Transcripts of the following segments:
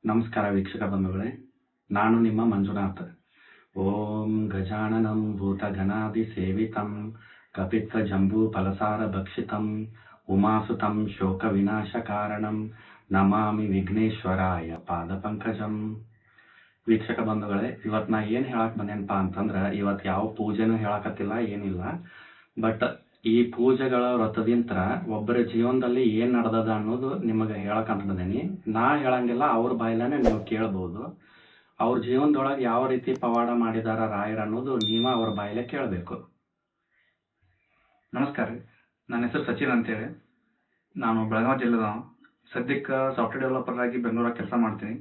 ನಮಸ್ಕಾರ ವೀಕ್ಷಕ ಬಂಧುಗಳೇ, ನಾನು ನಿಮ್ಮ ಮಂಜುನಾಥ್. ಓಂ ಗಜಾನನಂ ಭೂತಗಣಾದಿ ಸೇವಿತಂ ಕಪಿತ್ವ ಜಂಬೂ ಫಲಸಾರ ಭಕ್ಷಿತಂ ಉಮಾಸುತಂ ಶೋಕ ವಿನಾಶ ಕಾರಣಂ ನಮಾಮಿ ವಿಘ್ನೇಶ್ವರಾಯ ಪಾದ ಪಂಕಜಂ. ವೀಕ್ಷಕ ಬಂಧುಗಳೇ, ಇವತ್ತು ನಾ ಏನು ಹೇಳಕ್ ಬಂದೇನಪ್ಪ ಅಂತಂದ್ರೆ, ಇವತ್ತು ಯಾವ ಪೂಜೆನೂ ಹೇಳಕತ್ತಿಲ್ಲ, ಏನಿಲ್ಲ. ಬಟ್ ಈ ಪೂಜೆಗಳ ವ್ರತದಿಂತ್ರ ಒಬ್ಬರ ಜೀವನದಲ್ಲಿ ಏನ್ ನಡೆದದ ಅನ್ನೋದು ನಿಮಗೆ ಹೇಳಕಂತ ಬಂದೇನಿ. ನಾ ಹೇಳಂಗಿಲ್ಲ, ಅವ್ರ ಬಾಯಿಲಾನೆ ನೀವು ಕೇಳ್ಬೋದು. ಅವ್ರ ಜೀವನದೊಳಗೆ ಯಾವ ರೀತಿ ಪವಾಡ ಮಾಡಿದಾರ ರಾಯರ್ ಅನ್ನೋದು ನೀವ ಅವ್ರ ಬಾಯಿಲೆ ಕೇಳಬೇಕು. ನಮಸ್ಕಾರ ರೀ, ನನ್ನ ಹೆಸರು ಸಚಿನ್ ಅಂತೇಳಿ. ನಾನು ಬೆಳಗಾವಿ ಜಿಲ್ಲೆದವ. ಸದ್ಯಕ್ಕೆ ಸಾಫ್ಟ್ವೇರ್ ಡೆವಲಪರ್ ಆಗಿ ಬೆಂಗಳೂರಾಗ ಕೆಲಸ ಮಾಡ್ತೀನಿ.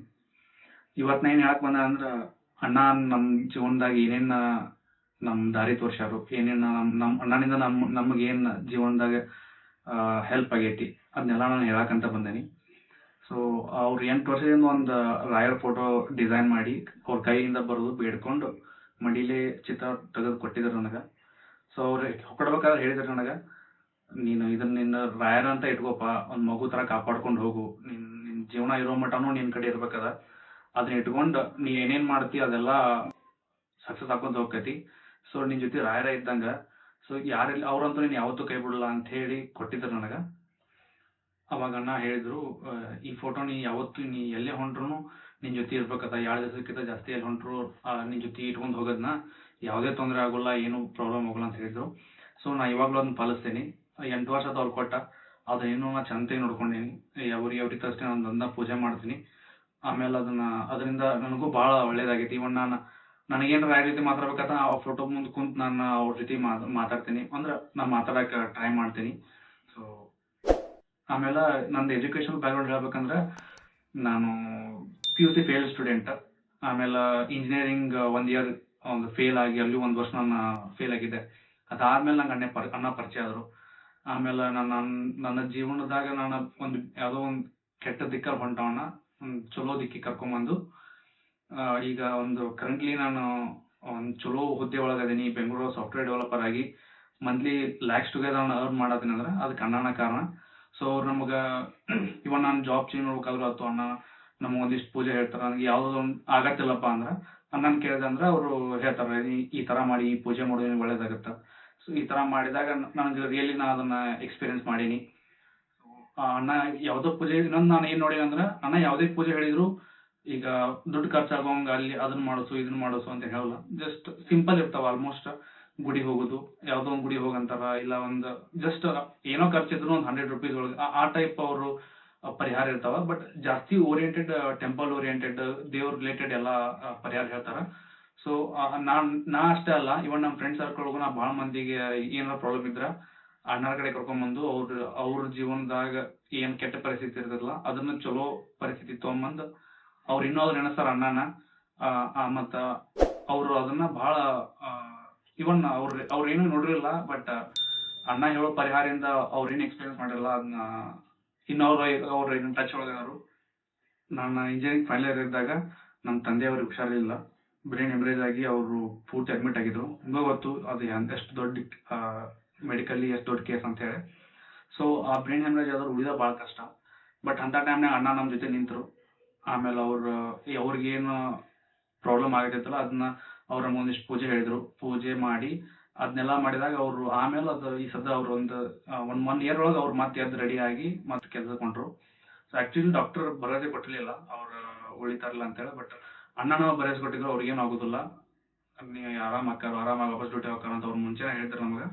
ಇವತ್ತು ನಾ ಏನು ಹೇಳಕ್ ಬಂದ ಅಂದ್ರೆ, ಅಣ್ಣ ನಮ್ಮ ಜೀವನದಾಗ ಏನೇನು ನಮ್ಮ ದಾರಿ ತೋರ್ಸ್ಯಾರು, ಏನೇನು ನಮ್ಮ ಅಣ್ಣನಿಂದ ನಮಗೇನು ಜೀವನದಾಗ ಹೆಲ್ಪ್ ಆಗೈತಿ ಅದನ್ನೆಲ್ಲ ನಾನು ಹೇಳಕ್ಕಂತ ಬಂದೇನಿ. ಸೊ ಅವ್ರು 8 ವರ್ಷದಿಂದ ಒಂದು ರಾಯರ್ ಫೋಟೋ ಡಿಸೈನ್ ಮಾಡಿ ಅವ್ರ ಕೈಯಿಂದ ಬರೋದು ಬೇಡ್ಕೊಂಡು ಮಡಿಲೇ ಚಿತ್ರ ತೆಗೆದು ಕೊಟ್ಟಿದ್ರು ನನಗೆ. ಸೊ ಅವ್ರು ಕೊಡ್ಬೇಕಾದ್ರೆ ಹೇಳಿದ್ರು ನನಗೆ, ನೀನು ಇದನ್ನ ನಿನ್ನ ರಾಯರ ಅಂತ ಇಟ್ಕೋಪ, ಒಂದು ಮಗು ಥರ ಕಾಪಾಡ್ಕೊಂಡು ಹೋಗು, ನಿನ್ನ ಜೀವನ ಇರೋ ಮಟ್ಟನೂ ನಿನ್ನ ಕಡೆ ಇರ್ಬೇಕದ, ಅದನ್ನ ಇಟ್ಕೊಂಡು ನೀ ಏನೇನು ಮಾಡ್ತಿ ಅದೆಲ್ಲ ಸಕ್ಸಸ್ ಹಾಕೊಂತ ಹೋಗ್ತೈತಿ. ಸೊ ನಿನ್ನ ಜೊತೆ ರಾಯರ ಇದ್ದಂಗ, ಸೊ ಯಾರೆಲ್ಲ ಅವ್ರಂತೂ ನೀನು ಯಾವತ್ತೂ ಕೈ ಬಿಡಲ್ಲ ಅಂತ ಹೇಳಿ ಕೊಟ್ಟಿದ್ರು ನನಗೆ. ಅವಾಗ ಅಣ್ಣ ಹೇಳಿದ್ರು, ಈ ಫೋಟೋ ನೀ ಯಾವತ್ತು ನೀ ಎಲ್ಲೇ ಹೊಂಟ್ರು ನಿನ್ನ ಜೊತೆ ಇರ್ಬೇಕದ, 2 ದಿವಸಕ್ಕಿಂತ ಜಾಸ್ತಿ ಎಲ್ಲಿ ಹೊಂಟ್ರು ನಿನ್ನ ಜೊತೆ ಇಟ್ಕೊಂಡು ಹೋಗೋದನ್ನ ಯಾವುದೇ ತೊಂದರೆ ಆಗೋಲ್ಲ, ಏನು ಪ್ರಾಬ್ಲಮ್ ಆಗೋಲ್ಲ ಅಂತ ಹೇಳಿದ್ರು. ಸೊ ನಾ ಇವಾಗಲೂ ಅದನ್ನ ಪಾಲಿಸ್ತೀನಿ. 8 ವರ್ಷ ಅವ್ರು ಕೊಟ್ಟ ಅದೇನು ನಾ ಚಂದಾಗಿ ನೋಡ್ಕೊಂಡೀನಿ. ಅವ್ರಿಗೆ ತರಿಸ್ತೀನಿ, ಅದನ್ನ ಪೂಜೆ ಮಾಡ್ತೀನಿ. ಆಮೇಲೆ ಅದರಿಂದ ನನಗೂ ಭಾಳ ಒಳ್ಳೇದಾಗೈತಿ. ಇವನ್ ನನಗೇನು ರಾಯರ್ ಜೊತೆ ಮಾತಾಡ್ಬೇಕಾದ್ರೆ ಆ ಫೋಟೋ ಮುಂದೆ ಕುಂತು ನಾನು ಅವ್ರ ಜೊತೆ ಮಾತಾಡ್ತೀನಿ, ಅಂದ್ರೆ ನಾನು ಮಾತಾಡಕ್ಕೆ ಟ್ರೈ ಮಾಡ್ತೀನಿ. ಸೊ ಆಮೇಲೆ ನಂದು ಎಜುಕೇಷನ್ ಬ್ಯಾಕ್ಗ್ರೌಂಡ್ ಹೇಳ್ಬೇಕಂದ್ರೆ, ನಾನು PUC ಫೇಲ್ ಸ್ಟೂಡೆಂಟ್. ಆಮೇಲೆ ಇಂಜಿನಿಯರಿಂಗ್ 1 ಇಯರ್ ಒಂದು ಫೇಲ್ ಆಗಿ ಅಲ್ಲಿ 1 ವರ್ಷ ನಾನು ಫೇಲ್ ಆಗಿದ್ದೆ. ಅದಾದ್ಮೇಲೆ ನಂಗೆ ಅಣ್ಣ ಪರಿಚಯ ಆದರು. ಆಮೇಲೆ ನನ್ನ ಜೀವನದಾಗ ನಾನು ಯಾವುದೋ ಒಂದು ಕೆಟ್ಟ ದಿಕ್ಕಲ್ಲಿ ಹೊಂಟವನ್ನ ಚಲೋ ದಿಕ್ಕಿಗೆ ಕರ್ಕೊಂಬಂದು ಈಗ ಕರೆಂಟ್ಲಿ ನಾನು ಒಂದು ಚಲೋ ಹುದ್ದೆ ಒಳಗದೀನಿ. ಬೆಂಗಳೂರು ಸಾಫ್ಟ್ವೇರ್ ಡೆವಲಪರ್ ಆಗಿ ಮಂತ್ಲಿ ಲ್ಯಾಕ್ಸ್ ಟುಗೆದರ್ ನಾನು ಅರ್ನ್ ಮಾಡತ್ತೀನಿ ಅಂದ್ರೆ ಅದಕ್ಕೆ ಅಣ್ಣನ ಕಾರಣ. ಸೊ ಅವ್ರು ನಮ್ಗೆ ಇವನ್ ನಾನು ಜಾಬ್ ಚೇಂಜ್ ಮಾಡ್ಬೇಕಾದ್ರು ಅಥವಾ ಅಣ್ಣ ನಮ್ಗೆ ಒಂದಿಷ್ಟು ಪೂಜೆ ಹೇಳ್ತಾರೆ. ನನಗೆ ಯಾವುದೋ ಒಂದು ಆಗತ್ತಿಲ್ಲಪ್ಪ ಅಂದ್ರೆ ಅಣ್ಣನ ಕೇಳಿದೆ ಅಂದ್ರೆ ಅವರು ಹೇಳ್ತಾರೆ, ಈ ಥರ ಮಾಡಿ, ಈ ಪೂಜೆ ಮಾಡೋದು ಒಳ್ಳೇದಾಗುತ್ತೆ. ಸೊ ಈ ಥರ ಮಾಡಿದಾಗ ನನಗೆ ರಿಯಲಿ ನಾನು ಅದನ್ನು ಎಕ್ಸ್ಪೀರಿಯನ್ಸ್ ಮಾಡೀನಿ. ಅಣ್ಣ ಯಾವುದೋ ಪೂಜೆ, ಇನ್ನೊಂದು ನಾನು ಏನು ನೋಡೀನಿ ಅಂದ್ರೆ, ಅಣ್ಣ ಯಾವುದೇ ಪೂಜೆ ಹೇಳಿದ್ರು ಈಗ ದುಡ್ಡು ಖರ್ಚಾಗೋಂಗ ಅಲ್ಲಿ ಅದನ್ನ ಮಾಡಿಸು ಇದನ್ನ ಮಾಡಿಸು ಅಂತ ಹೇಳಲ್ಲ. ಜಸ್ಟ್ ಸಿಂಪಲ್ ಇರ್ತಾವ. ಆಲ್ಮೋಸ್ಟ್ ಗುಡಿ ಹೋಗೋದು, ಯಾವುದೋ ಒಂದು ಗುಡಿ ಹೋಗಂತಾರ, ಇಲ್ಲ ಒಂದು ಜಸ್ಟ್ ಏನೋ ಖರ್ಚಿದ್ರು ಒಂದು 100 ರೂಪೀಸ್ ಒಳಗೆ ಆ ಟೈಪ್ ಅವರು ಪರಿಹಾರ ಇರ್ತಾವ. ಬಟ್ ಜಾಸ್ತಿ ಓರಿಯೆಂಟೆಡ್, ಟೆಂಪಲ್ ಓರಿಯೆಂಟೆಡ್, ದೇವ್ರ ರಿಲೇಟೆಡ್ ಎಲ್ಲ ಪರಿಹಾರ ಹೇಳ್ತಾರ. ಸೊ ನಾ ಅಷ್ಟೇ ಅಲ್ಲ, ಇವನ್ ನಮ್ಮ ಫ್ರೆಂಡ್ ಸರ್ಕಲ್ ಒಳಗೂ ನಾ ಭಾಳ ಮಂದಿಗೆ ಏನಾರ ಪ್ರಾಬ್ಲಮ್ ಇದ್ರ ಅಣ್ಣರ ಕಡೆ ಕರ್ಕೊಂಡ್ಬಂದು ಅವ್ರ ಜೀವನದಾಗ ಏನು ಕೆಟ್ಟ ಪರಿಸ್ಥಿತಿ ಇರ್ತದಲ್ಲ ಅದನ್ನ ಚಲೋ ಪರಿಸ್ಥಿತಿ ತೊಗೊಂಬಂದು ಅವ್ರು ಇನ್ನೂ ಅದ್ರ ನೆನೆಸ್ತಾರ ಅಣ್ಣನ. ಮತ್ತು ಅವರು ಅದನ್ನ ಭಾಳ ಇವನ್ ಅವ್ರೇನು ನೋಡಿರಲ್ಲ, ಬಟ್ ಅಣ್ಣ ಹೇಳೋ ಪರಿಹಾರದಿಂದ ಅವ್ರೇನು ಎಕ್ಸ್ಪೀರಿಯನ್ಸ್ ಮಾಡಿರಲ್ಲ, ಅದನ್ನ ಇನ್ನೂ ಅವ್ರು ಏನು ಟಚ್ ಒಳಗಾರು. ನಾನು ಇಂಜಿನಿಯರಿಂಗ್ ಫೈನಲ್ ಇಯರ್ ಇದ್ದಾಗ ನಮ್ಮ ತಂದೆಯವ್ರಿಗೆ ಹುಷಾರಿಲ್ಲ, ಬ್ರೈನ್ ಹೆಮರೇಜ್ ಆಗಿ ಅವರು ಪೂರ್ತಿ ಅಡ್ಮಿಟ್ ಆಗಿದ್ರು. ನಿಮಗೂ ಗೊತ್ತು ಅದು ಎಷ್ಟು ದೊಡ್ಡ ಮೆಡಿಕಲಿ ಎಷ್ಟು ದೊಡ್ಡ ಕೇಸ್ ಅಂತ ಹೇಳಿ. ಸೊ ಆ ಬ್ರೈನ್ ಹೆಮರೇಜ್ ಆದ್ರೂ ಉಳಿದ ಭಾಳ ಕಷ್ಟ. ಬಟ್ ಅಂಥ ಟೈಮ್ನಾಗ ಅಣ್ಣ ನಮ್ಮ ಜೊತೆ ನಿಂತರು. ಆಮೇಲೆ ಅವ್ರಿಗೇನು ಪ್ರಾಬ್ಲಮ್ ಆಗತ್ತಲ್ಲ ಅದನ್ನ ಅವ್ರ ಒಂದಿಷ್ಟು ಪೂಜೆ ಹೇಳಿದ್ರು. ಪೂಜೆ ಮಾಡಿ ಅದನ್ನೆಲ್ಲ ಮಾಡಿದಾಗ ಅವರು ಆಮೇಲೆ ಅದು ಈ ಸದ್ಯ ಅವ್ರು ಒಂದು 1 ಇಯರ್ ಒಳಗೆ ಅವ್ರು ಮತ್ತೆ ಎದ್ದು ರೆಡಿ ಆಗಿ ಮತ್ತೆ ಕೆಲಸಕ್ಕೆ ಹೊಂಟ್ರು. ಸೊ ಆ್ಯಕ್ಚುಲಿ ಡಾಕ್ಟರ್ ಭರವಸೆ ಕೊಟ್ಟಿರಲಿಲ್ಲ ಅವ್ರು ಉಳಿತಾರಲ್ಲ ಅಂತೇಳಿ, ಬಟ್ ಅಣ್ಣನ ಭರವಸೆ ಕೊಟ್ಟಿದ್ರು ಅವ್ರಿಗೇನು ಆಗೋದಿಲ್ಲ, ನೀವು ಆರಾಮಾಗಿ ವಾಪಸ್ ಡ್ಯೂಟಿ ಹೋಗ್ತಾರ ಅಂತ ಅವ್ರು ಮುಂಚೆನೇ ಹೇಳಿದ್ರು ನಮ್ಗೆ.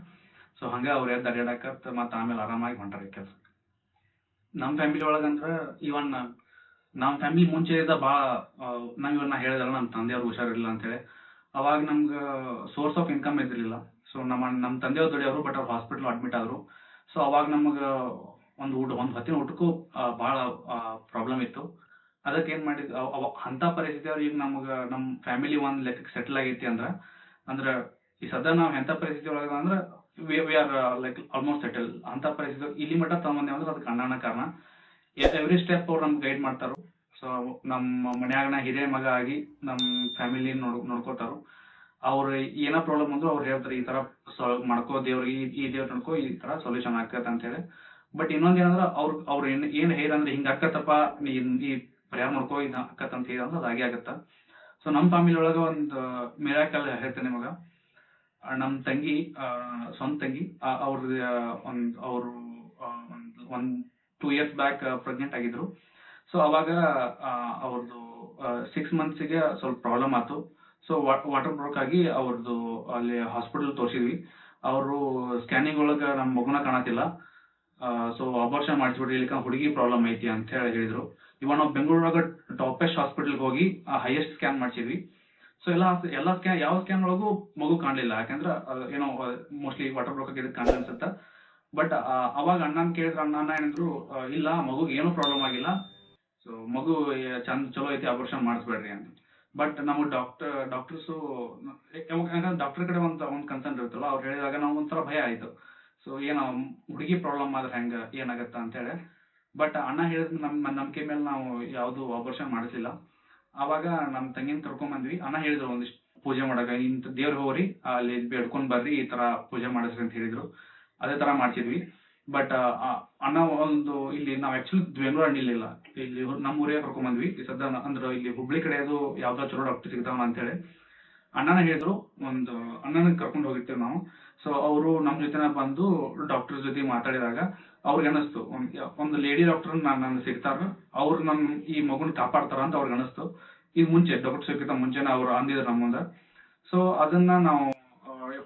ಸೊ ಹಂಗೆ ಅವ್ರು ಎದ್ದು ಅಡ್ಡಾಡಕ್ಕೆ ಮತ್ತೆ ಆಮೇಲೆ ಆರಾಮಾಗಿ ಹೊಂಟಾರೆ ಕೆಲಸಕ್ಕೆ. ನಮ್ಮ ಫ್ಯಾಮಿಲಿ ಒಳಗಂದ್ರೆ ಇವನ್ ನಮ್ಮ ಫ್ಯಾಮಿಲಿ ಮುಂಚೆಯಿಂದ ಭಾಳ ನಾ ಹೇಳಿದಲ್ಲ, ನಮ್ಮ ತಂದೆಯವ್ರು ಹುಷಾರಿಲ್ಲ ಅಂತೇಳಿ. ಅವಾಗ ನಮ್ಗೆ ಸೋರ್ಸ್ ಆಫ್ ಇನ್ಕಮ್ ಇದ್ದಿರಲಿಲ್ಲ. ಸೊ ನಮ್ಮ ತಂದೆಯವ್ರು ದುಡಿಯೋರು, ಬಟ್ ಅವ್ರು ಹಾಸ್ಪಿಟ್ಲ್ ಅಡ್ಮಿಟ್ ಆದರು. ಸೊ ಅವಾಗ ನಮ್ಗೆ ಒಂದು ಹೊತ್ತಿನ ಊಟಕ್ಕೂ ಭಾಳ ಪ್ರಾಬ್ಲಮ್ ಇತ್ತು. ಅದಕ್ಕೆ ಏನು ಮಾಡಿದ್ದು, ಅಂಥ ಪರಿಸ್ಥಿತಿ ಅವ್ರು ಈಗ ನಮ್ಮ ಫ್ಯಾಮಿಲಿ ಒಂದು ಲೆಕ್ಕಕ್ಕೆ ಸೆಟಲ್ ಆಗೈತಿ ಅಂದ್ರೆ ಈ ಸದ್ಯ ನಾವು ಎಂಥ ಪರಿಸ್ಥಿತಿ ಒಳಗೆ ಅಂದ್ರೆ we are like almost settle. ಅಂಥ ಪರಿಸ್ಥಿತಿ ಇಲ್ಲಿ ಮಟ್ಟ ತಗೊಂಬಂದೇವೆ ಅಂದ್ರೆ ಅದಕ್ಕೆ ಅಣ್ಣನ ಕಾರಣ. ಎವ್ರಿ ಸ್ಟೆಪ್ ಅವ್ರು ನಮ್ಗೆ ಗೈಡ್ ಮಾಡ್ತಾರೋ. ಸೊ ನಮ್ಮ ಮನ್ಯಾಗ ಹಿರಿಯ ಮಗ ಆಗಿ ನಮ್ಮ ಫ್ಯಾಮಿಲಿ ನೋಡ್ಕೋತಾರೋ. ಅವ್ರು ಏನೋ ಪ್ರಾಬ್ಲಮ್ ಅಂದ್ರು ಅವ್ರು ಹೇಳ್ತಾರೆ, ಈ ಥರ ಮಾಡ್ಕೋ, ದೇವ್ರಿಗೆ ಈ ದೇವ್ರು ನೋಡ್ಕೋ, ಈ ಥರ ಸೊಲ್ಯೂಷನ್ ಆಗ್ತೈತೆ ಅಂತೇಳಿ. ಬಟ್ ಇನ್ನೊಂದು ಏನಂದ್ರೆ ಅವ್ರು ಏನು ಹೇರ್ ಅಂದ್ರೆ ಹಿಂಗೆ ಆಕತ್ತಪ್ಪ, ಈ ಪರಿಹಾರ ಮಾಡ್ಕೋ ಇದು ಆಕತ್ತಂತ ಹೇಳಿ ಅಂದ್ರೆ ಅದು ಆಗೇ ಆಗತ್ತ. ಸೊ ನಮ್ಮ ಫ್ಯಾಮಿಲಿ ಒಳಗೆ ಒಂದು ಮಿರಾಕಲ್ ಹೇಳ್ತೇನೆ ನಿಮಗೆ. ನಮ್ಮ ತಂಗಿ ಸ್ವಂತ ತಂಗಿ ಅವ್ರದ್ದು ಅವರು ಒಂದು 2 years ಬ್ಯಾಕ್ ಪ್ರೆಗ್ನೆಂಟ್ ಆಗಿದ್ರು. ಸೊ ಅವಾಗ ಅವ್ರದ್ದು 6 monthsಗೆ ಸ್ವಲ್ಪ ಪ್ರಾಬ್ಲಮ್ ಆಯ್ತು. ಸೊ ವಾಟರ್ ಬ್ರೋಕ್ ಆಗಿ ಅವ್ರದ್ದು ಅಲ್ಲಿ ಹಾಸ್ಪಿಟಲ್ ತೋರಿಸಿದ್ವಿ. ಅವರು ಸ್ಕ್ಯಾನಿಂಗ್ ಒಳಗೆ ನಮ್ಮ ಮಗುನ ಕಾಣತಿಲ್ಲ. ಸೊ ಅಬಾರ್ಷನ್ ಮಾಡಿಸ್ಬಿಟ್ರಿ, ಇಲ್ಲಿ ಹುಡುಗಿ ಪ್ರಾಬ್ಲಮ್ ಐತಿ ಅಂತ ಹೇಳಿ ಹೇಳಿದ್ರು. ಇವಾಗ ನಾವು ಬೆಂಗಳೂರೊಳಗೆ ಟಾಪೆಸ್ಟ್ ಹಾಸ್ಪಿಟಲ್ಗೆ ಹೋಗಿ ಹೈಯೆಸ್ಟ್ ಸ್ಕ್ಯಾನ್ ಮಾಡಿಸಿದ್ವಿ. ಸೊ ಎಲ್ಲ ಸ್ಕ್ಯಾನ್ ಯಾವ ಸ್ಕ್ಯಾನ್ ಒಳಗೂ ಮಗು ಕಾಣಲಿಲ್ಲ. ಯಾಕಂದ್ರೆ ಏನೋ ಮೋಸ್ಟ್ಲಿ ವಾಟರ್ ಬ್ರೋಕ್ ಆಗಿದ್ದು ಕಾಣ ಅನ್ಸುತ್ತೆ. ಬಟ್ ಅವಾಗ ಅಣ್ಣನ ಕೇಳಿದ್ರೆ ಅಣ್ಣ ಏನಿದ್ರು, ಇಲ್ಲ ಮಗುಗೆ ಏನೂ ಪ್ರಾಬ್ಲಮ್ ಆಗಿಲ್ಲ, ಸೊ ಮಗು ಚಲೋ ಐತಿ, ಆಪರೇಷನ್ ಮಾಡಿಸ್ಬೇಡ್ರಿ ಅಂತ. ಬಟ್ ನಮಗೆ ಡಾಕ್ಟರ್ಸು ಯಾಕಂದ್ರೆ ಡಾಕ್ಟರ್ ಕಡೆ ಒಂದು ಕನ್ಸರ್ನ್ ಇರುತ್ತಲ್ಲ, ಅವ್ರು ಹೇಳಿದಾಗ ನಾವು ಒಂಥರ ಭಯ ಆಯಿತು. ಸೊ ಏನೋ ಹುಡುಗಿ ಪ್ರಾಬ್ಲಮ್ ಆದ್ರೆ ಹೆಂಗೆ ಏನಾಗತ್ತ ಅಂತೇಳಿ. ಬಟ್ ಅಣ್ಣ ಹೇಳಿದ ನಮ್ಮ ನಂಬಿಕೆ ಮೇಲೆ ನಾವು ಯಾವುದು ಆಪರೇಷನ್ ಮಾಡಿಸಿಲ್ಲ. ಆವಾಗ ನಮ್ಮ ತಂಗಿನ ಕರ್ಕೊಂಬಂದ್ವಿ. ಅಣ್ಣ ಹೇಳಿದ್ರು ಒಂದಿಷ್ಟು ಪೂಜೆ ಮಾಡಾಕ, ಇಂಥ ದೇವ್ರಿಗೆ ಹೋಗ್ರಿ, ಅಲ್ಲಿ ಬೇಡ್ಕೊಂಡ್ ಬರ್ರಿ, ಈ ತರ ಪೂಜೆ ಮಾಡಿಸ್ರಿ ಅಂತ ಹೇಳಿದ್ರು. ಅದೇ ತರ ಮಾಡ್ಸಿದ್ವಿ. ಬಟ್ ಅಣ್ಣ ಇಲ್ಲಿ ನಾವು ಆಕ್ಚುಲಿ ಬೆಂಗಳೂರು ಅಣ್ಣಿಲ್ಲ, ಇಲ್ಲಿ ನಮ್ಮ ಊರಿಗೆ ಕರ್ಕೊಂಬಂದ್ವಿ. ಸದ್ಯ ಅಂದ್ರೆ ಇಲ್ಲಿ ಹುಬ್ಳಿ ಕಡೆ ಅದು ಯಾವ್ದೋ ಚಲೋ ಡಾಕ್ಟರ್ ಸಿಗ್ತಾವ ಅಂತೇಳಿ ಅಣ್ಣನ ಹೇಳಿದ್ರು. ಅಣ್ಣನ ಕರ್ಕೊಂಡು ಹೋಗಿರ್ತೇವೆ ನಾವು. ಸೊ ಅವರು ನಮ್ಮ ಜೊತೆನ ಬಂದು ಡಾಕ್ಟರ್ ಜೊತೆ ಮಾತಾಡಿದಾಗ ಅವ್ರಿಗೆ ಅನಿಸ್ತು, ಒಂದು ಲೇಡಿ ಡಾಕ್ಟರ್ ನನ್ನ ಸಿಗ್ತಾರ, ಅವ್ರು ನನ್ನ ಈ ಮಗುನ ಕಾಪಾಡ್ತಾರ ಅಂತ ಅವ್ರಿಗೆ ಅನಿಸ್ತು. ಈಗ ಮುಂಚೆ ಡಾಕ್ಟರ್ ಸಿಕ್ಕಿದ ಮುಂಚೆನ ಅವ್ರು ಅಂದಿದ್ರು ನಮ್ಮ ಮುಂದೆ. ಸೊ ಅದನ್ನ ನಾವು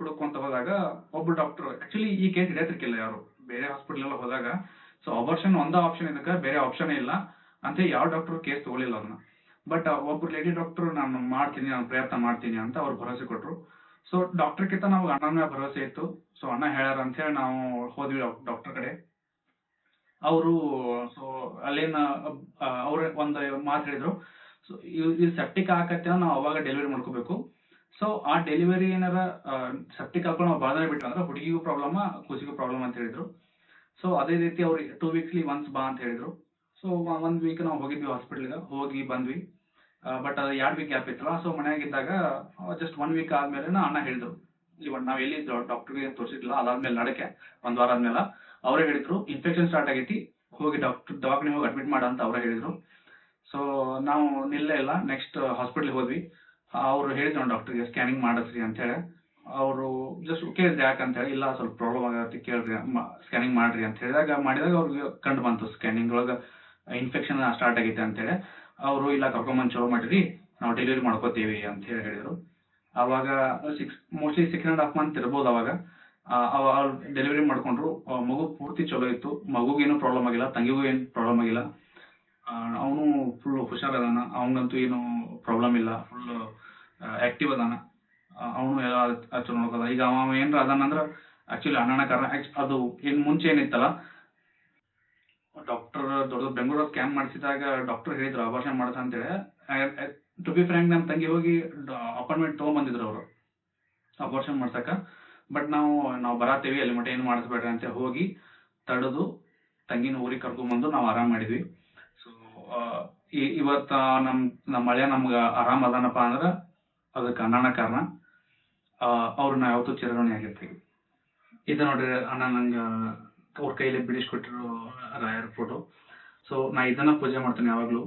ಹುಡುಕೊಂತ ಹೋದಾಗ ಒಬ್ಬ ಡಾಕ್ಟರ್, ಆಕ್ಚುಲಿ ಈ ಕೇಸ್ ಹಿಡಿಯತಿರ್ಕಿಲ್ಲ ಯಾರು, ಬೇರೆ ಹಾಸ್ಪಿಟಲ್ ಎಲ್ಲ ಹೋದಾಗ. ಸೊ ಅಬಾರ್ಷನ್ ಒಂದೇ ಆಪ್ಷನ್ ಇದಕ್ಕೆ, ಬೇರೆ ಆಪ್ಷನ್ ಇಲ್ಲ ಅಂತ ಯಾವ ಡಾಕ್ಟರ್ ಕೇಸ್ ತಗೊಳಿಲ್ಲ ಅದನ್ನ. ಬಟ್ ಒಬ್ರು ಲೇಡಿ ಡಾಕ್ಟರ್ ನಾನು ಮಾಡ್ತೀನಿ, ನಾನು ಪ್ರಯತ್ನ ಮಾಡ್ತೀನಿ ಅಂತ ಅವ್ರು ಭರವಸೆ ಕೊಟ್ರು. ಸೊ ಡಾಕ್ಟರ್ ಕಿಂತ ನಮ್ಗೆ ಅಣ್ಣನ ಭರವಸೆ ಇತ್ತು. ಸೊ ಅಣ್ಣ ಹೇಳ್ಯಾರ ಅಂತ ಹೇಳಿ ನಾವು ಹೋದ್ವಿ ಡಾಕ್ಟರ್ ಕಡೆ. ಅವರು ಸೊ ಅಲ್ಲೇನ ಅವ್ರ ಒಂದು ಮಾತು ಹೇಳಿದ್ರು, ಸೊ ಇದು ಸೆಪ್ಟಿಕ್ ಆಕತ್ತೆ, ನಾವು ಅವಾಗ ಡೆಲಿವರಿ ಮಾಡ್ಕೋಬೇಕು. ಸೊ ಆ ಡೆಲಿವರಿ ಏನಾರ ಸೆಪ್ಟಿಕ್ ಹಾಕೊಂಡು ನಾವು ಬಾಧನೆ ಬಿಟ್ರೆ ಅಂದ್ರೆ ಹುಡುಗಿಗೂ ಪ್ರಾಬ್ಲಮ್, ಕೂಸಿಗೂ ಪ್ರಾಬ್ಲಮ್ ಅಂತ ಹೇಳಿದ್ರು. ಸೊ ಅದೇ ರೀತಿ ಅವ್ರು 2 weeksಲಿ ಒನ್ಸ್ ಬಾ ಅಂತ ಹೇಳಿದ್ರು. ಸೊ 1 week ನಾವು ಹೋಗಿದ್ವಿ ಹಾಸ್ಪಿಟಲ್ಗೆ, ಹೋಗಿ ಬಂದ್ವಿ. ಬಟ್ ಅದು 2 week ಗ್ಯಾಪ್ ಇತ್ತಲ್ಲ. ಸೊ ಮನೆಯಾಗಿದ್ದಾಗ ಜಸ್ಟ್ 1 week ಆದ್ಮೇಲೆ ಅಣ್ಣ ಹೇಳಿದ್ರು, ಇವಾಗ ನಾವು ಎಲ್ಲಿ ಡಾಕ್ಟರ್ಗೆ ತೋರಿಸಿದ್ದಿಲ್ಲ, ಅದಾದ್ಮೇಲೆ ನಡಕ್ಕೆ 1 ವಾರ ಆದ್ಮೇಲೆ ಅವರೇ ಹೇಳಿದ್ರು, ಇನ್ಫೆಕ್ಷನ್ ಸ್ಟಾರ್ಟ್ ಆಗೈತಿ, ಹೋಗಿ ದವಾಖಾನೆ ಹೋಗಿ ಅಡ್ಮಿಟ್ ಮಾಡ ಅಂತ ಅವರೇ ಹೇಳಿದ್ರು. ಸೊ ನಾವು ನಿಲ್ಲೇ ಇಲ್ಲ, ನೆಕ್ಸ್ಟ್ ಹಾಸ್ಪಿಟ್ಲಿಗೆ ಹೋದ್ವಿ. ಅವ್ರು ಹೇಳಿದ್ರು ಡಾಕ್ಟರ್ಗೆ ಸ್ಕ್ಯಾನಿಂಗ್ ಮಾಡಿಸ್ರಿ ಅಂತ ಹೇಳಿ. ಅವರು ಜಸ್ಟ್ ಕೇಳಿದ್ರೆ ಯಾಕಂತ ಹೇಳಿ, ಇಲ್ಲ ಸ್ವಲ್ಪ ಪ್ರಾಬ್ಲಮ್ ಆಗತ್ತೆ ಕೇಳ್ರಿ, ಸ್ಕ್ಯಾನಿಂಗ್ ಮಾಡ್ರಿ ಅಂತ ಮಾಡಿದಾಗ ಅವ್ರಿಗೆ ಕಂಡು ಬಂತು ಸ್ಕ್ಯಾನಿಂಗ್ ಒಳಗೆ ಇನ್ಫೆಕ್ಷನ್ ಸ್ಟಾರ್ಟ್ ಆಗೈತೆ ಅಂತೇಳಿ. ಅವರು ಇಲ್ಲ ಕರ್ಕೊಂಬಂದು ಚಲೋ ಮಾಡಿರಿ, ನಾವು ಡೆಲಿವರಿ ಮಾಡ್ಕೋತೀವಿ ಅಂತ ಹೇಳಿ ಹೇಳಿದ್ರು. ಅವಾಗ ಮೋಸ್ಟ್ಲಿ 6.5 months ಇರ್ಬೋದು ಅವಾಗ. ಅವ್ರು ಡೆಲಿವರಿ ಮಾಡ್ಕೊಂಡ್ರು. ಮಗು ಪೂರ್ತಿ ಚಲೋ ಇತ್ತು, ಮಗುಗೇನು ಪ್ರಾಬ್ಲಮ್ ಆಗಿಲ್ಲ, ತಂಗಿಗೂ ಏನು ಪ್ರಾಬ್ಲಮ್ ಆಗಿಲ್ಲ. ಅವನು ಫುಲ್ ಹುಷಾರದಾನ, ಅವನಂತೂ ಏನು ಪ್ರಾಬ್ಲಮ್ ಇಲ್ಲ, ಫುಲ್ ಆಕ್ಟಿವ್ ಅದಾನ. ಅವನು ಎಲ್ಲ ಚಲೋ ನೋಡ್ಕೋದ. ಈಗ ಅವ ಏನ್ರ ಅದಾನಂದ್ರ ಆಕ್ಚುಲಿ ಅಣ್ಣನ ಕಾರಣ. ಅದು ಮುಂಚೆ ಏನಿತ್ತಲ್ಲ, ಡಾಕ್ಟರ್ ದೊಡ್ಡ ಬೆಂಗಳೂರು ಸ್ಕ್ಯಾನ್ ಮಾಡಿಸಿದಾಗ ಡಾಕ್ಟರ್ ಹೇಳಿದ್ರು ಅಬಾರ್ಷನ್ ಮಾಡ್ಸ ಅಂತೇಳಿ. ಟು ಬಿ ಫ್ರ್ಯಾಂಕ್, ನಮ್ಮ ತಂಗಿ ಹೋಗಿ ಅಪಾಯಿಂಟ್ಮೆಂಟ್ ತೊಗೊಂಬಂದಿದ್ರು ಅವರು ಅಬಾರ್ಷನ್ ಮಾಡ್ಸಕ. ಬಟ್ ನಾವು ಬರತ್ತೀವಿ, ಅಲ್ಲಿ ಮಟ್ಟ ಏನು ಮಾಡಿಸ್ಬೇಡ್ರಿ ಅಂತ ಹೋಗಿ ತಡೆದು ತಂಗಿನ ಊರಿಗೆ ಕರ್ಕೊಂಡ್ಬಂದು ನಾವು ಆರಾಮ್ ಮಾಡಿದ್ವಿ. ಸೊ ಇವತ್ತ ನಮ್ಮ ಮಳೆ ನಮ್ಗೆ ಆರಾಮ್ ಅದಾನಪ್ಪ ಅಂದ್ರೆ ಅದಕ್ಕೆ ಅಣ್ಣನ ಕಾರಣ. ಅವ್ರನ್ನ ಯಾವತ್ತೂ ಚಿರಋಣಿ ಆಗಿರ್ತೀವಿ. ಇದು ನೋಡ್ರಿ ಅಣ್ಣ ನಂಗೆ ಅವ್ರ ಕೈಲಿ ಬಿಡಿಸ್ಕೊಟ್ಟಿರೋ ರಾಯರ್ ಫೋಟೋ. ಸೊ ನಾ ಇದನ್ನ ಪೂಜೆ ಮಾಡ್ತೇನೆ ಯಾವಾಗ್ಲೂ.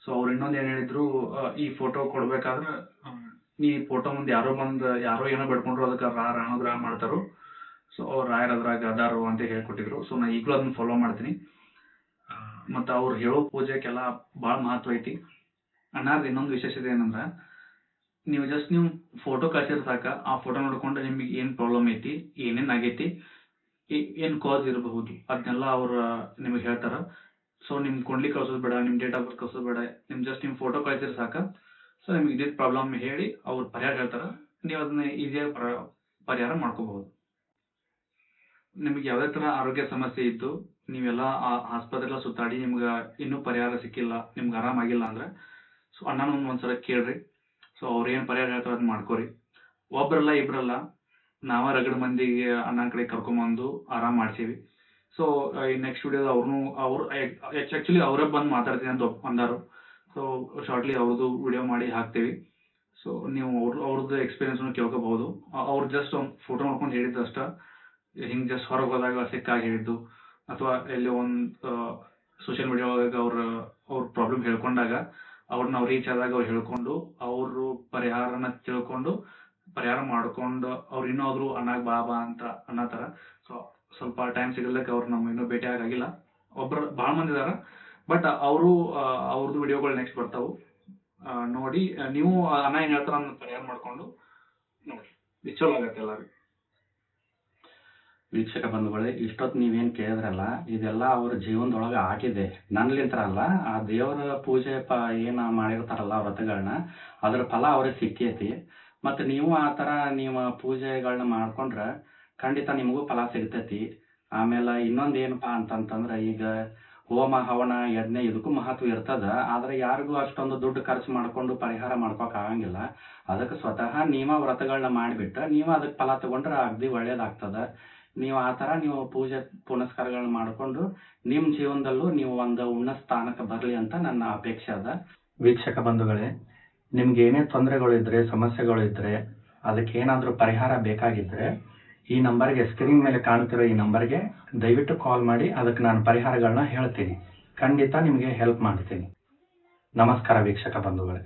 ಸೊ ಅವ್ರು ಇನ್ನೊಂದು ಏನ್ ಹೇಳಿದ್ರು, ಈ ಫೋಟೋ ಕೊಡ್ಬೇಕಾದ್ರೆ ಈ ಫೋಟೋ ಮುಂದೆ ಯಾರೋ ಏನೋ ಬೇಡ್ಕೊಂಡ್ರು ಅದಕ್ಕೆ ಅನುಗ್ರಹ ಮಾಡ್ತಾರೋ. ಸೊ ಅವ್ರು ರಾಯರ್ ಅದ್ರಾಗ ಅದಾರು ಅಂತ ಹೇಳ್ಕೊಟ್ಟಿದ್ರು. ಸೊ ನಾ ಈಗಲೂ ಅದನ್ನ ಫಾಲೋ ಮಾಡ್ತೀನಿ. ಮತ್ತು ಅವ್ರು ಹೇಳೋ ಪೂಜೆಗೆಲ್ಲ ಭಾಳ ಮಹತ್ವ ಐತಿ. ಅಣ್ಣಾರ್ದು ಇನ್ನೊಂದು ವಿಶೇಷತೆ ಏನಂದ್ರೆ, ನೀವು ಫೋಟೋ ಕಳ್ಸಿರ್ ಸಾಕ, ಆ ಫೋಟೋ ನೋಡ್ಕೊಂಡು ನಿಮಗೆ ಏನು ಪ್ರಾಬ್ಲಮ್ ಐತಿ, ಏನೇನು ಆಗೈತಿ, ಏನು ಕಾಸ್ ಇರಬಹುದು ಅದನ್ನೆಲ್ಲ ಅವ್ರು ನಿಮಗೆ ಹೇಳ್ತಾರ. ಸೊ ನಿಮ್ ಕೊಂಡ್ಲಿ ಕಳ್ಸೋದು ಬೇಡ, ನಿಮ್ ಡೇಟ್ ಆಫ್ ಬರ್ತ್ ಕಳ್ಸೋದು ಬೇಡ, ನಿಮ್ ಫೋಟೋ ಕಳ್ಸಿರ್ ಸಾಕ. ಸೊ ನಿಮ್ಗೆ ಇದ್ದಿದ್ದ ಪ್ರಾಬ್ಲಮ್ ಹೇಳಿ ಅವ್ರು ಪರಿಹಾರ ಹೇಳ್ತಾರ. ನೀವು ಅದನ್ನ ಈಸಿಯಾಗಿ ಪರಿಹಾರ ಮಾಡ್ಕೋಬಹುದು. ನಿಮ್ಗೆ ಯಾವುದೇ ತರ ಆರೋಗ್ಯ ಸಮಸ್ಯೆ ಇದ್ದು ನೀವೆಲ್ಲ ಆಸ್ಪತ್ರೆ ಸುತ್ತಾಡಿ ನಿಮ್ಗೆ ಇನ್ನೂ ಪರಿಹಾರ ಸಿಕ್ಕಿಲ್ಲ, ನಿಮ್ಗೆ ಆರಾಮಾಗಿಲ್ಲ ಅಂದ್ರೆ ಸೊ ಅಣ್ಣನ ಒಂದ್ಸಲ ಕೇಳ್ರಿ. ಸೊ ಅವ್ರು ಏನು ಪರಿಹಾರ ಹೇಳ್ತಾರೆ ಅದನ್ನ ಮಾಡ್ಕೋರಿ. ಒಬ್ರಲ್ಲ ಇಬ್ರಲ್ಲ, ನಾವ ರಗಡ ಮಂದಿಗೆ ಅಣ್ಣನ ಕಡೆ ಕರ್ಕೊಂಬಂದು ಆರಾಮ್ ಮಾಡ್ಸೀವಿ. ಸೊ ಈ ನೆಕ್ಸ್ಟ್ ವಿಡಿಯೋದ ಅವ್ರು ಆಕ್ಚುಲಿ ಅವರೇ ಬಂದು ಮಾತಾಡ್ತೀನಿ ಅಂತ ಅಂದಾರು. ಸೊ ಶಾರ್ಟ್ಲಿ ಅವ್ರದ್ದು ವಿಡಿಯೋ ಮಾಡಿ ಹಾಕ್ತೀವಿ. ಸೊ ನೀವು ಅವ್ರದ್ದು ಎಕ್ಸ್ಪೀರಿಯನ್ಸ್ ಕೇಳ್ಕೋಬಹುದು. ಅವ್ರು ಜಸ್ಟ್ ಒಂದು ಫೋಟೋ ನೋಡ್ಕೊಂಡು ಹೇಳಿದ್ದು ಅಷ್ಟ, ಹಿಂಗೆ ಜಸ್ಟ್ ಹೊರಗೆ ಹೋದಾಗ ಸಿಕ್ಕಾಗಿ ಹೇಳಿದ್ದು ಅಥವಾ ಎಲ್ಲಿ ಒಂದು ಸೋಷಿಯಲ್ ಮೀಡಿಯಾ ಒಳಗೆ ಅವ್ರ ಪ್ರಾಬ್ಲಮ್ ಹೇಳ್ಕೊಂಡಾಗ ಅವ್ರನ್ನ ಅವ್ರು ರೀಚ್ ಆದಾಗ ಅವ್ರು ಹೇಳ್ಕೊಂಡು ಅವರು ಪರಿಹಾರನ ತಿಳ್ಕೊಂಡು ಪರಿಹಾರ ಮಾಡ್ಕೊಂಡು ಅವ್ರು ಇನ್ನೋದ್ರು ಅಣ್ಣಾಗ ಬಾ ಅಂತ ಅನ್ನತಾರ. ಸೊ ಸ್ವಲ್ಪ ಟೈಮ್ ಸಿಗಲಿಕ್ಕೆ ಅವ್ರು ನಮ್ಮ ಇನ್ನೂ ಭೇಟಿ ಆಗಿಲ್ಲ. ಒಬ್ರು ಭಾಳ ಮಂದಿ ಇದಾರ, ಬಟ್ ಅವ್ರದ್ದು ವಿಡಿಯೋಗಳು ನೆಕ್ಸ್ಟ್ ಬರ್ತಾವು. ನೋಡಿ ನೀವು ಅಣ್ಣ ಏನ್ ಹೇಳ್ತಾರ ಅನ್ನೋ ಪರಿಹಾರ ಮಾಡ್ಕೊಂಡು ನೋಡಿ, ಇದು ಚಲೋ ಆಗತ್ತೆ ಎಲ್ಲರಿಗೂ. ವೀಕ್ಷಕ ಬಂಧುಗಳೇ, ಇಷ್ಟೊತ್ತು ನೀವೇನ್ ಕೇಳಿದ್ರಲ್ಲ, ಇದೆಲ್ಲ ಅವ್ರ ಜೀವನದೊಳಗೆ ಆಗಿದೆ. ನನ್ಲಿಂತ್ರಲ್ಲ, ಆ ದೇವರ ಪೂಜೆ ಏನ ಮಾಡಿರ್ತಾರಲ್ಲ ವ್ರತಗಳನ್ನ, ಅದ್ರ ಫಲ ಅವ್ರಿಗೆ ಸಿಕ್ಕೈತಿ. ಮತ್ತೆ ನೀವು ಆ ತರ ನೀವು ಪೂಜೆಗಳನ್ನ ಮಾಡ್ಕೊಂಡ್ರ ಖಂಡಿತ ನಿಮಗೂ ಫಲ ಸಿಗ್ತೈತಿ. ಆಮೇಲೆ ಇನ್ನೊಂದ್ ಏನಪ್ಪಾ ಅಂತಂತಂದ್ರ, ಈಗ ಹೋಮ ಹವನ ಯಜ್ಞ ಇದಕ್ಕೂ ಮಹತ್ವ ಇರ್ತದ. ಆದ್ರೆ ಯಾರಿಗೂ ಅಷ್ಟೊಂದು ದುಡ್ಡು ಖರ್ಚು ಮಾಡ್ಕೊಂಡು ಪರಿಹಾರ ಮಾಡ್ಕೋಕ್ ಆಗಂಗಿಲ್ಲ. ಅದಕ್ಕೆ ಸ್ವತಃ ನೀವ ವ್ರತಗಳನ್ನ ಮಾಡಿಬಿಟ್ಟ ನೀವ ಅದಕ್ಕೆ ಫಲ ತಗೊಂಡ್ರ ಅಗ್ದಿ ಒಳ್ಳೇದಾಗ್ತದ. ನೀವು ಆ ತರ ನೀವು ಪೂಜೆ ಪುನಸ್ಕಾರಗಳನ್ನ ಮಾಡ್ಕೊಂಡು ನಿಮ್ ಜೀವನದಲ್ಲೂ ನೀವು ಒಂದು ಉನ್ನತ ಸ್ಥಾನಕ್ಕೆ ಬರ್ಲಿ ಅಂತ ನನ್ನ ಅಪೇಕ್ಷೆ ಅದ. ವೀಕ್ಷಕ ಬಂಧುಗಳೇ, ನಿಮ್ಗೆ ಏನೇ ತೊಂದರೆಗಳು ಇದ್ರೆ, ಸಮಸ್ಯೆಗಳು ಇದ್ರೆ, ಅದಕ್ಕೆ ಏನಾದ್ರೂ ಪರಿಹಾರ ಬೇಕಾಗಿದ್ರೆ ಈ ನಂಬರ್ಗೆ, ಸ್ಕ್ರೀನ್ ಮೇಲೆ ಕಾಣ್ತಿರೋ ಈ ನಂಬರ್ಗೆ ದಯವಿಟ್ಟು ಕಾಲ್ ಮಾಡಿ. ಅದಕ್ಕೆ ನಾನು ಪರಿಹಾರಗಳನ್ನ ಹೇಳ್ತೀನಿ. ಖಂಡಿತ ನಿಮಗೆ ಹೆಲ್ಪ್ ಮಾಡ್ತೀನಿ. ನಮಸ್ಕಾರ ವೀಕ್ಷಕ ಬಂಧುಗಳೇ.